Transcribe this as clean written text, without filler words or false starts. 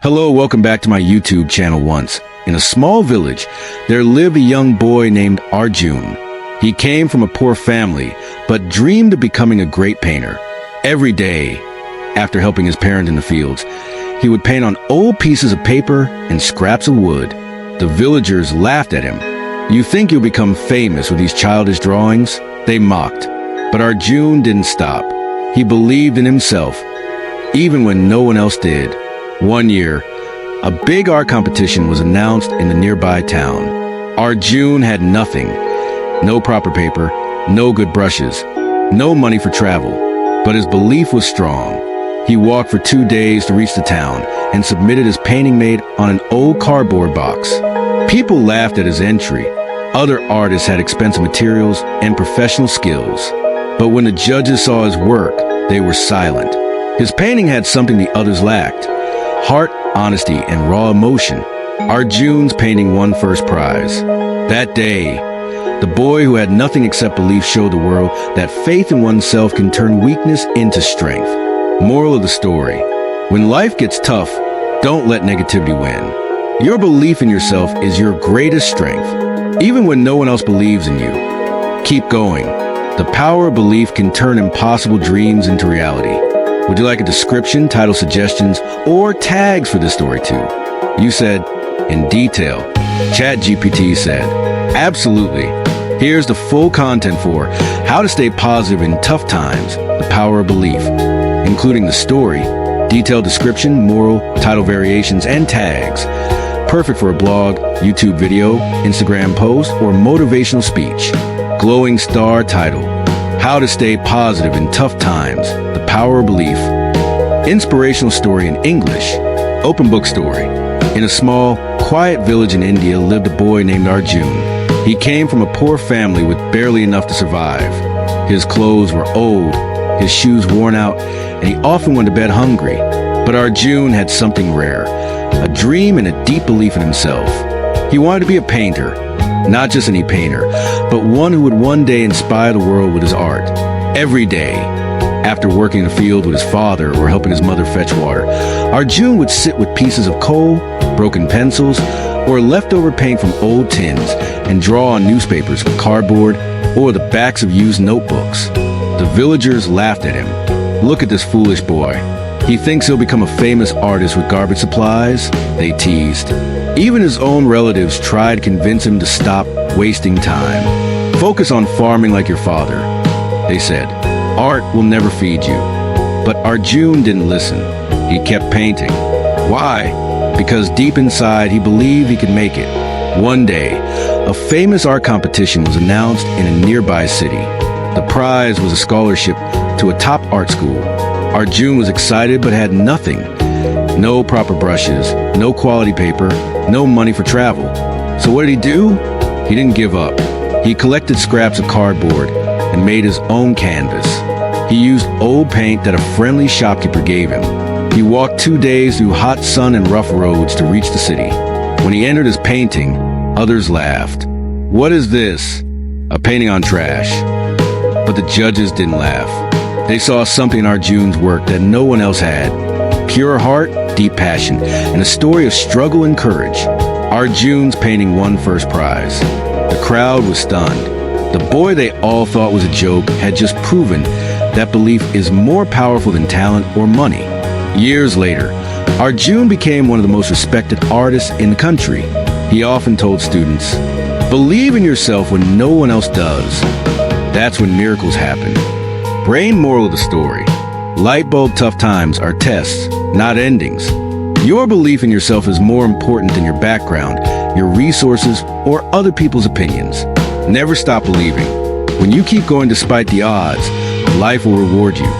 Hello, welcome back to my YouTube channel. Once, in a small village, there lived a young boy named Arjun. He came from a poor family, but dreamed of becoming a great painter. Every day, after helping his parents in the fields, he would paint on old pieces of paper and scraps of wood. The villagers laughed at him. "You think you'll become famous with these childish drawings?" They mocked. But Arjun didn't stop. He believed in himself, even when no one else did. One year, a big art competition was announced in the nearby town. Arjun had nothing. No proper paper, no good brushes, no money for travel. But his belief was strong. He walked for 2 days to reach the town and submitted his painting made on an old cardboard box. People laughed at his entry. Other artists had expensive materials and professional skills. But when the judges saw his work, they were silent. His painting had something the others lacked: heart, honesty, and raw emotion. Arjun's painting won first prize. That day, the boy who had nothing except belief showed the world that faith in oneself can turn weakness into strength. Moral of the story: when life gets tough, don't let negativity win. Your belief in yourself is your greatest strength. Even when no one else believes in you, keep going. The power of belief can turn impossible dreams into reality. Would you like a description, title suggestions, or tags for this story too? You said, in detail. ChatGPT said, absolutely. Here's the full content for how to stay positive in tough times, the power of belief, including the story, detailed description, moral, title variations, and tags. Perfect for a blog, YouTube video, Instagram post, or motivational speech. Glowing star title: How to Stay Positive in Tough Times, the Power of Belief. Inspirational story in English. Open book story. In a small, quiet village in India lived a boy named Arjun. He came from a poor family with barely enough to survive. His clothes were old, his shoes worn out, and he often went to bed hungry. But Arjun had something rare: a dream and a deep belief in himself. He wanted to be a painter. Not just any painter, but one who would one day inspire the world with his art. Every day, after working in the field with his father or helping his mother fetch water, Arjun would sit with pieces of coal, broken pencils, or leftover paint from old tins and draw on newspapers, cardboard, or the backs of used notebooks. The villagers laughed at him. "Look at this foolish boy. He thinks he'll become a famous artist with garbage supplies," they teased. Even his own relatives tried to convince him to stop wasting time. "Focus on farming like your father," they said. "Art will never feed you." But Arjun didn't listen. He kept painting. Why? Because deep inside he believed he could make it. One day, a famous art competition was announced in a nearby city. The prize was a scholarship to a top art school. Arjun was excited but had nothing. No proper brushes, no quality paper, no money for travel. So what did he do? He didn't give up. He collected scraps of cardboard and made his own canvas. He used old paint that a friendly shopkeeper gave him. He walked 2 days through hot sun and rough roads to reach the city. When he entered his painting, others laughed. "What is this? A painting on trash." But the judges didn't laugh. They saw something in Arjun's work that no one else had: pure heart, deep passion, and a story of struggle and courage. Arjun's painting won first prize. The crowd was stunned. The boy they all thought was a joke had just proven that belief is more powerful than talent or money. Years later, Arjun became one of the most respected artists in the country. He often told students, "Believe in yourself when no one else does. That's when miracles happen." Brain moral of the story: light bulb tough times are tests, not endings. Your belief in yourself is more important than your background, your resources, or other people's opinions. Never stop believing. When you keep going despite the odds, life will reward you.